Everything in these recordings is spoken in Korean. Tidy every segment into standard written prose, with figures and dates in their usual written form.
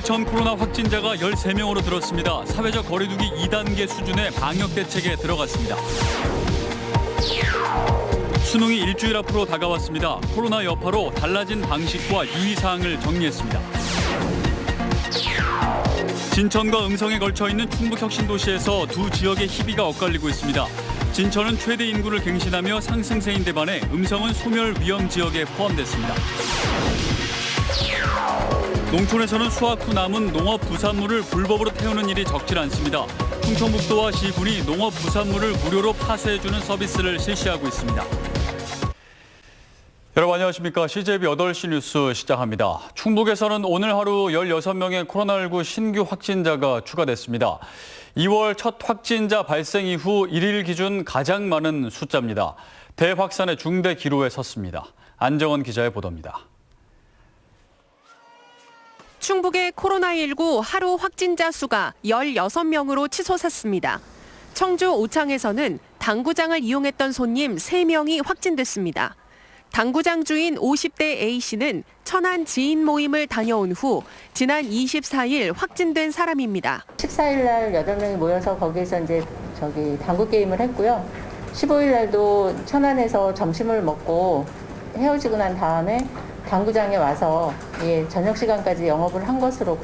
인천 코로나 확진자가 13명으로 늘었습니다. 사회적 거리두기 2단계 수준의 방역 대책에 들어갔습니다. 수능이 일주일 앞으로 다가왔습니다. 코로나 여파로 달라진 방식과 유의사항을 정리했습니다. 진천과 음성에 걸쳐 있는 충북혁신도시에서 두 지역의 희비가 엇갈리고 있습니다. 진천은 최대 인구를 갱신하며 상승세인데 반해 음성은 소멸 위험 지역에 포함됐습니다. 농촌에서는 수확 후 남은 농업 부산물을 불법으로 태우는 일이 적질 않습니다. 충청북도와 시군이 농업 부산물을 무료로 파쇄해주는 서비스를 실시하고 있습니다. 여러분 안녕하십니까. CJB 8시 뉴스 시작합니다. 충북에서는 오늘 하루 16명의 코로나19 신규 확진자가 추가됐습니다. 2월 첫 확진자 발생 이후 1일 기준 가장 많은 숫자입니다. 대확산의 중대 기로에 섰습니다. 안정원 기자의 보도입니다. 충북의 코로나19 하루 확진자 수가 16명으로 치솟았습니다. 청주 오창에서는 당구장을 이용했던 손님 3명이 확진됐습니다. 당구장 주인 50대 A씨는 천안 지인 모임을 다녀온 후 지난 24일 확진된 사람입니다. 14일 날 8명이 모여서 거기에서 이제 당구 게임을 했고요. 15일 날도 천안에서 점심을 먹고 헤어지고 난 다음에 당구장에 와서 저녁 시간까지 영업을 한 것으로.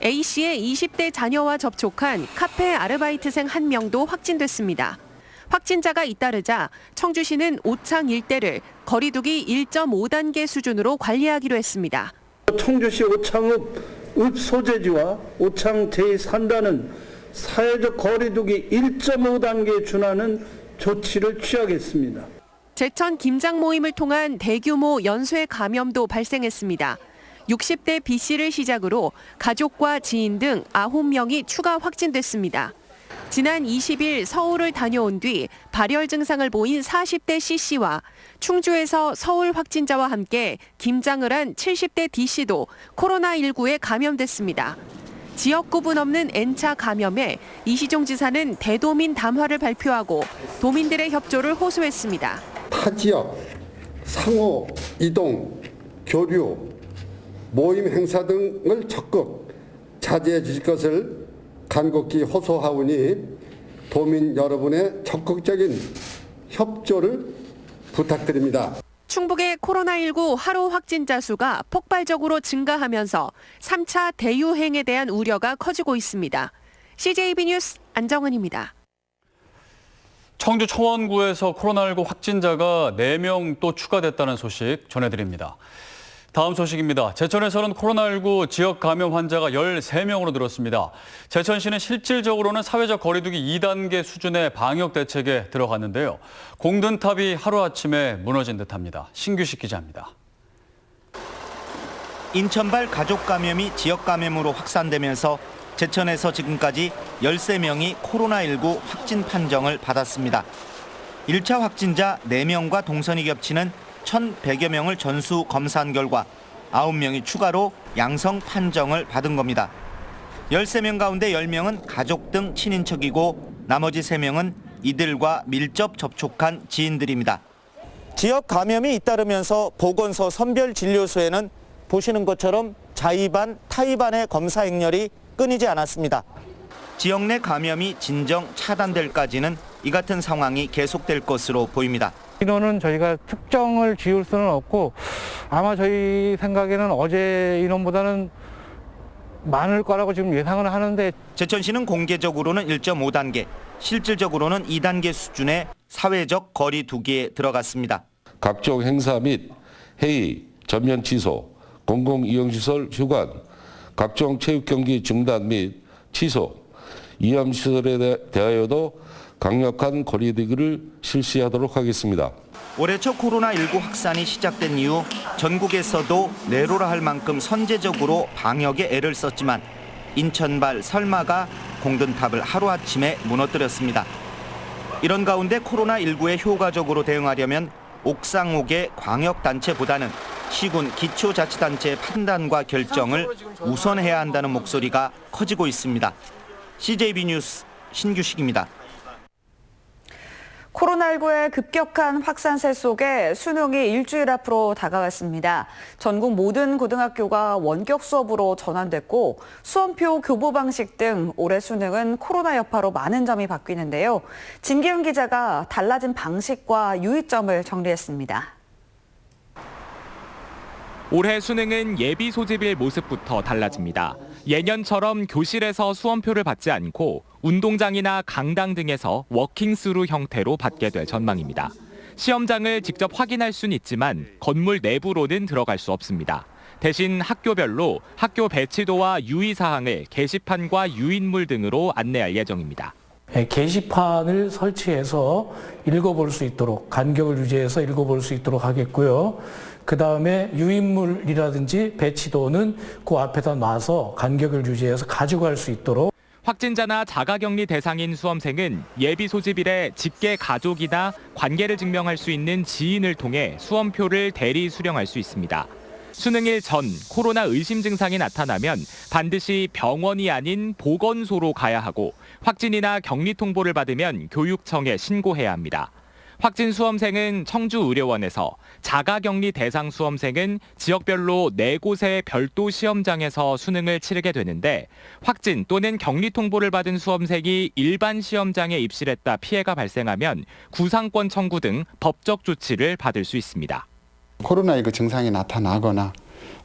A씨의 20대 자녀와 접촉한 카페 아르바이트생 1명도 확진됐습니다. 확진자가 잇따르자 청주시는 오창 일대를 거리두기 1.5단계 수준으로 관리하기로 했습니다. 청주시 오창읍 읍소재지와 오창 제3단은 사회적 거리두기 1.5단계에 준하는 조치를 취하겠습니다. 제천 김장 모임을 통한 대규모 연쇄 감염도 발생했습니다. 60대 B씨를 시작으로 가족과 지인 등 9명이 추가 확진됐습니다. 지난 20일 서울을 다녀온 뒤 발열 증상을 보인 40대 C씨와 충주에서 서울 확진자와 함께 김장을 한 70대 D씨도 코로나19에 감염됐습니다. 지역 구분 없는 N차 감염에 이시종 지사는 대도민 담화를 발표하고 도민들의 협조를 호소했습니다. 타 지역, 상호, 이동, 교류, 모임 행사 등을 적극 자제해 주실 것을 간곡히 호소하오니 도민 여러분의 적극적인 협조를 부탁드립니다. 충북의 코로나19 하루 확진자 수가 폭발적으로 증가하면서 3차 대유행에 대한 우려가 커지고 있습니다. CJB 뉴스 안정은입니다. 청주 청원구에서 코로나19 확진자가 4명 또 추가됐다는 소식 전해드립니다. 다음 소식입니다. 제천에서는 코로나19 지역 감염 환자가 13명으로 늘었습니다. 제천시는 실질적으로는 사회적 거리두기 2단계 수준의 방역 대책에 들어갔는데요. 공든탑이 하루아침에 무너진 듯합니다. 신규식 기자입니다. 인천발 가족 감염이 지역 감염으로 확산되면서 제천에서 지금까지 13명이 코로나19 확진 판정을 받았습니다. 1차 확진자 4명과 동선이 겹치는 1,100여 명을 전수 검사한 결과 9명이 추가로 양성 판정을 받은 겁니다. 13명 가운데 10명은 가족 등 친인척이고 나머지 3명은 이들과 밀접 접촉한 지인들입니다. 지역 감염이 잇따르면서 보건소 선별진료소에는 보시는 것처럼 자의반, 타의반의 검사 행렬이 끊이지 않았습니다. 지역 내 감염이 진정 차단될까지는 이 같은 상황이 계속될 것으로 보입니다. 인원은 저희가 특정을 지을 수는 없고 아마 저희 생각에는 어제 인원보다는 많을 거라고 지금 예상을 하는데 제천시는 공개적으로는 1.5단계, 실질적으로는 2단계 수준의 사회적 거리 두기에 들어갔습니다. 각종 행사 및 회의, 전면 취소, 공공이용시설 휴관, 각종 체육경기 중단 및 취소, 위험시설에 대하여도 강력한 거리두기를 실시하도록 하겠습니다. 올해 초 코로나19 확산이 시작된 이후 전국에서도 내로라 할 만큼 선제적으로 방역에 애를 썼지만 인천발 설마가 공든탑을 하루아침에 무너뜨렸습니다. 이런 가운데 코로나19에 효과적으로 대응하려면 옥상옥의 광역단체보다는 시군 기초자치단체의 판단과 결정을 우선해야 한다는 목소리가 커지고 있습니다. CJB 뉴스 신규식입니다. 코로나19의 급격한 확산세 속에 수능이 일주일 앞으로 다가왔습니다. 전국 모든 고등학교가 원격 수업으로 전환됐고 수험표 교부 방식 등 올해 수능은 코로나 여파로 많은 점이 바뀌는데요. 진기훈 기자가 달라진 방식과 유의점을 정리했습니다. 올해 수능은 예비 소집일 모습부터 달라집니다. 예년처럼 교실에서 수험표를 받지 않고 운동장이나 강당 등에서 워킹스루 형태로 받게 될 전망입니다. 시험장을 직접 확인할 수는 있지만 건물 내부로는 들어갈 수 없습니다. 대신 학교별로 학교 배치도와 유의사항을 게시판과 유인물 등으로 안내할 예정입니다. 게시판을 설치해서 읽어볼 수 있도록 간격을 유지해서 읽어볼 수 있도록 하겠고요. 그 다음에 유인물이라든지 배치도는 그 앞에다 놔서 간격을 유지해서 가지고 갈 수 있도록. 확진자나 자가격리 대상인 수험생은 예비 소집일에 직계 가족이나 관계를 증명할 수 있는 지인을 통해 수험표를 대리 수령할 수 있습니다. 수능일 전 코로나 의심 증상이 나타나면 반드시 병원이 아닌 보건소로 가야 하고 확진이나 격리 통보를 받으면 교육청에 신고해야 합니다. 확진 수험생은 청주의료원에서, 자가격리 대상 수험생은 지역별로 4곳의 별도 시험장에서 수능을 치르게 되는데 확진 또는 격리 통보를 받은 수험생이 일반 시험장에 입실했다 피해가 발생하면 구상권 청구 등 법적 조치를 받을 수 있습니다. 코로나19 증상이 나타나거나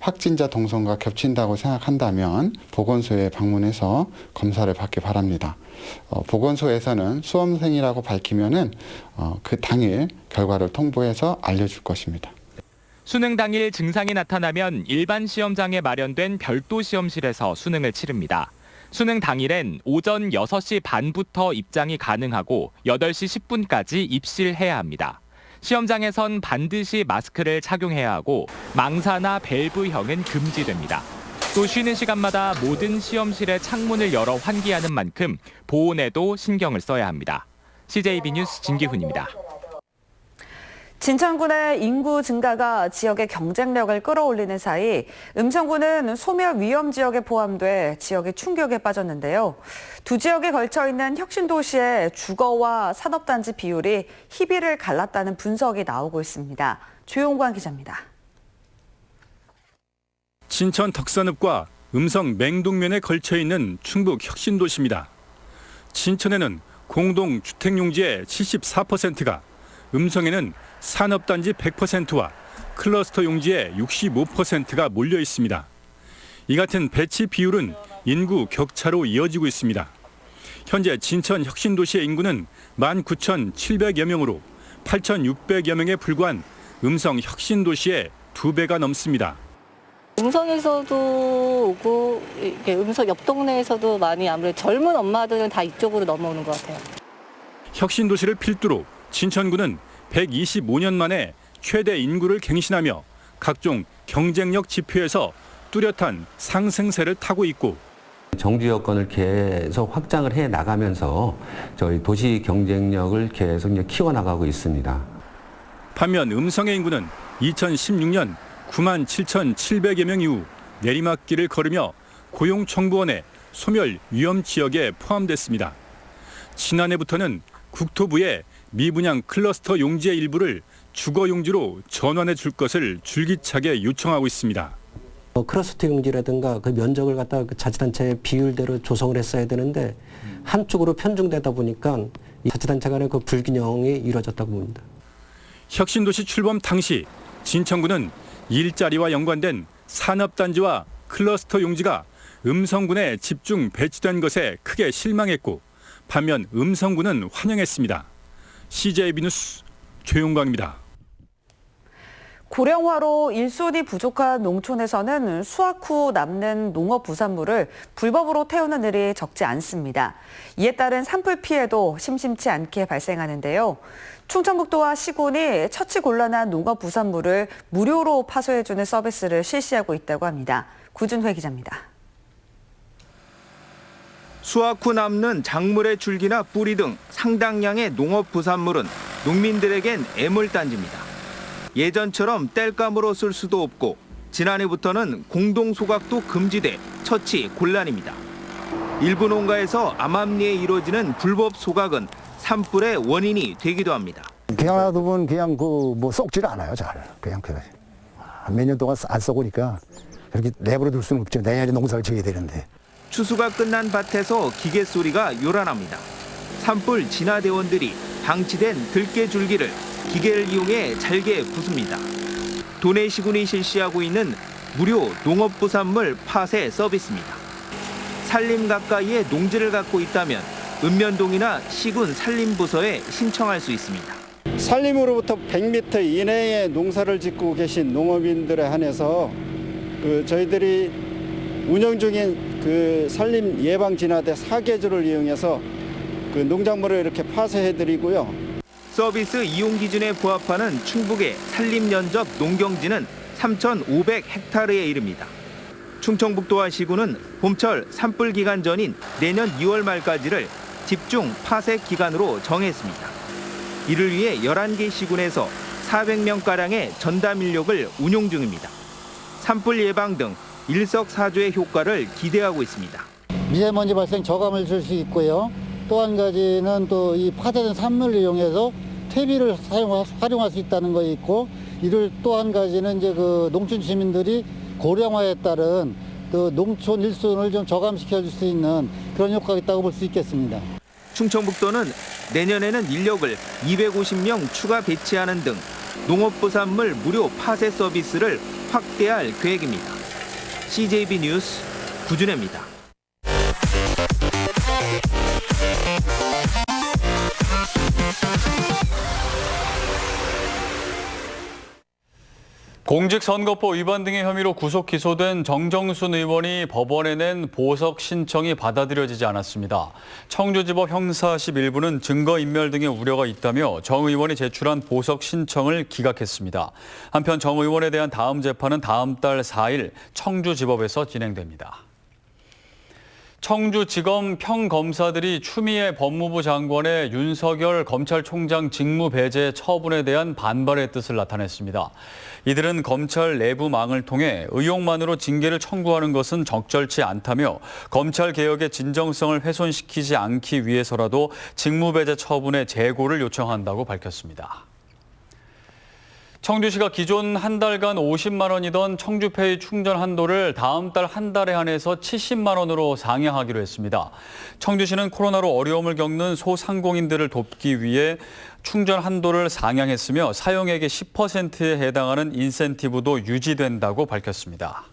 확진자 동선과 겹친다고 생각한다면 보건소에 방문해서 검사를 받기 바랍니다. 보건소에서는 수험생이라고 밝히면은 그 당일 결과를 통보해서 알려줄 것입니다. 수능 당일 증상이 나타나면 일반 시험장에 마련된 별도 시험실에서 수능을 치릅니다. 수능 당일엔 오전 6시 반부터 입장이 가능하고 8시 10분까지 입실해야 합니다. 시험장에선 반드시 마스크를 착용해야 하고 망사나 밸브형은 금지됩니다. 또 쉬는 시간마다 모든 시험실의 창문을 열어 환기하는 만큼 보온에도 신경을 써야 합니다. CJB 뉴스 진기훈입니다. 진천군의 인구 증가가 지역의 경쟁력을 끌어올리는 사이 음성군은 소멸 위험 지역에 포함돼 지역의 충격에 빠졌는데요. 두 지역에 걸쳐 있는 혁신도시의 주거와 산업단지 비율이 희비를 갈랐다는 분석이 나오고 있습니다. 조용관 기자입니다. 진천 덕산읍과 음성 맹동면에 걸쳐 있는 충북 혁신도시입니다. 진천에는 공동 주택용지의 74%가, 음성에는 산업단지 100%와 클러스터 용지의 65%가 몰려 있습니다. 이 같은 배치 비율은 인구 격차로 이어지고 있습니다. 현재 진천 혁신도시의 인구는 19,700여 명으로 8,600여 명에 불과한 음성 혁신도시의 2배가 넘습니다. 음성에서도 오고 음성 옆 동네에서도 많이 아무래도 젊은 엄마들은 다 이쪽으로 넘어오는 것 같아요. 혁신도시를 필두로 진천구는 125년 만에 최대 인구를 갱신하며 각종 경쟁력 지표에서 뚜렷한 상승세를 타고 있고, 정주 여건을 계속 확장을 해 나가면서 저희 도시 경쟁력을 계속 키워나가고 있습니다. 반면 음성의 인구는 2016년 97,700여 명 이후 내리막길을 걸으며 고용정보원의 소멸 위험 지역에 포함됐습니다. 지난해부터는 국토부에 미분양 클러스터 용지의 일부를 주거 용지로 전환해 줄 것을 줄기차게 요청하고 있습니다. 클러스터 용지라든가 그 면적을 갖다 자치단체의 비율대로 조성을 했어야 되는데 한쪽으로 편중되다 보니까 자치단체 간의 그 불균형이 이루어졌다고 봅니다. 혁신도시 출범 당시 진천구는 일자리와 연관된 산업단지와 클러스터 용지가 음성군에 집중 배치된 것에 크게 실망했고, 반면 음성군은 환영했습니다. CJB 뉴스 조용광입니다. 고령화로 일손이 부족한 농촌에서는 수확 후 남는 농업 부산물을 불법으로 태우는 일이 적지 않습니다. 이에 따른 산불 피해도 심심치 않게 발생하는데요. 충청북도와 시군이 처치곤란한 농업 부산물을 무료로 파손해주는 서비스를 실시하고 있다고 합니다. 구준회 기자입니다. 수확 후 남는 작물의 줄기나 뿌리 등 상당량의 농업 부산물은 농민들에겐 애물단지입니다. 예전처럼 땔감으로 쓸 수도 없고 지난해부터는 공동 소각도 금지돼 처치 곤란입니다. 일부 농가에서 암암리에 이루어지는 불법 소각은 산불의 원인이 되기도 합니다. 그냥 놔두면 그냥 뭐 썩지를 않아요, 잘. 그냥 몇 년 동안 안 썩으니까 그렇게 내버려 둘 수는 없죠. 내년에 농사를 지어야 되는데. 추수가 끝난 밭에서 기계 소리가 요란합니다. 산불 진화대원들이 방치된 들깨 줄기를 기계를 이용해 잘게 부숩니다. 도내시군이 실시하고 있는 무료 농업부산물 파쇄 서비스입니다. 산림 가까이에 농지를 갖고 있다면 읍면동이나 시군 산림부서에 신청할 수 있습니다. 산림으로부터 100m 이내에 농사를 짓고 계신 농업인들에 한해서 저희들이 운영 중인 산림 예방 진화대 4계조를 이용해서 농작물을 이렇게 파쇄해드리고요. 서비스 이용 기준에 부합하는 충북의 산림 면적 농경지는 3,500헥타르에 이릅니다. 충청북도와 시군은 봄철 산불 기간 전인 내년 2월 말까지를 집중 파쇄 기간으로 정했습니다. 이를 위해 11개 시군에서 400명가량의 전담 인력을 운용 중입니다. 산불 예방 등 일석사조의 효과를 기대하고 있습니다. 미세먼지 발생 저감을 줄 수 있고요. 또 한 가지는 또 이 파쇄된 산물을 이용해서 퇴비를 활용할 수 있다는 거 있고, 이를 또 한 가지는 이제 농촌 주민들이 고령화에 따른 농촌 일손을 좀 저감시켜 줄 수 있는 그런 효과가 있다고 볼 수 있겠습니다. 충청북도는 내년에는 인력을 250명 추가 배치하는 등 농업부산물 무료 파쇄 서비스를 확대할 계획입니다. CJB 뉴스 구준혜입니다. 공직선거법 위반 등의 혐의로 구속 기소된 정정순 의원이 법원에 낸 보석 신청이 받아들여지지 않았습니다. 청주지법 형사실 1부는 증거인멸 등의 우려가 있다며 정 의원이 제출한 보석 신청을 기각했습니다. 한편 정 의원에 대한 다음 재판은 다음 달 4일 청주지법에서 진행됩니다. 청주지검 평검사들이 추미애 법무부 장관의 윤석열 검찰총장 직무 배제 처분에 대한 반발의 뜻을 나타냈습니다. 이들은 검찰 내부망을 통해 의혹만으로 징계를 청구하는 것은 적절치 않다며 검찰 개혁의 진정성을 훼손시키지 않기 위해서라도 직무 배제 처분의 재고를 요청한다고 밝혔습니다. 청주시가 기존 한 달간 50만 원이던 청주페이 충전 한도를 다음 달 한 달에 한해서 70만 원으로 상향하기로 했습니다. 청주시는 코로나로 어려움을 겪는 소상공인들을 돕기 위해 충전 한도를 상향했으며 사용액의 10%에 해당하는 인센티브도 유지된다고 밝혔습니다.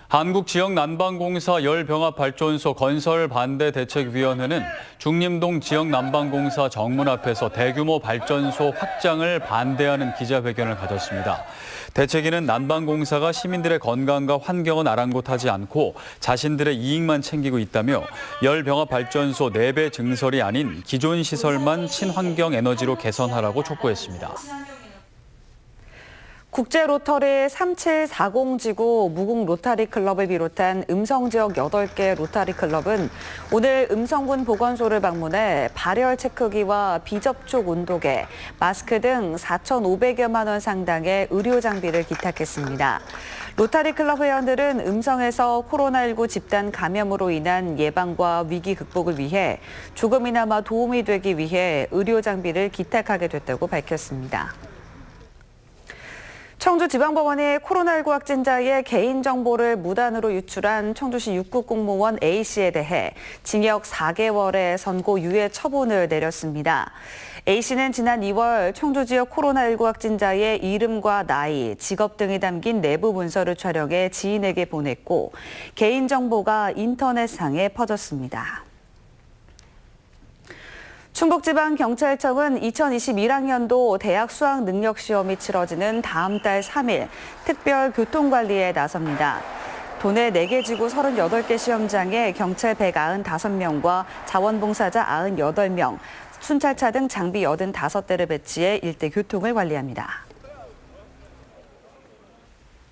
한국지역난방공사 열병합발전소 건설반대대책위원회는 중림동 지역난방공사 정문 앞에서 대규모 발전소 확장을 반대하는 기자회견을 가졌습니다. 대책위는 난방공사가 시민들의 건강과 환경은 아랑곳하지 않고 자신들의 이익만 챙기고 있다며 열병합발전소 4배 증설이 아닌 기존 시설만 친환경 에너지로 개선하라고 촉구했습니다. 국제로터리 3740지구 무궁 로타리 클럽을 비롯한 음성 지역 8개 로타리 클럽은 오늘 음성군 보건소를 방문해 발열 체크기와 비접촉 온도계, 마스크 등 4,500여만 원 상당의 의료 장비를 기탁했습니다. 로타리 클럽 회원들은 음성에서 코로나19 집단 감염으로 인한 예방과 위기 극복을 위해 조금이나마 도움이 되기 위해 의료 장비를 기탁하게 됐다고 밝혔습니다. 청주지방법원이 코로나19 확진자의 개인정보를 무단으로 유출한 청주시 6급 공무원 A씨에 대해 징역 4개월의 선고유예 처분을 내렸습니다. A씨는 지난 2월 청주 지역 코로나19 확진자의 이름과 나이, 직업 등이 담긴 내부 문서를 촬영해 지인에게 보냈고 개인정보가 인터넷상에 퍼졌습니다. 충북지방경찰청은 2021학년도 대학 수학능력시험이 치러지는 다음 달 3일 특별 교통관리에 나섭니다. 도내 4개 지구 38개 시험장에 경찰 195명과 자원봉사자 98명, 순찰차 등 장비 85대를 배치해 일대 교통을 관리합니다.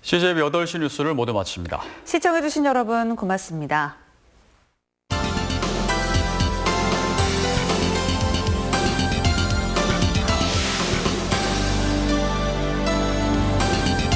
CJB 8시 뉴스를 모두 마칩니다. 시청해주신 여러분 고맙습니다.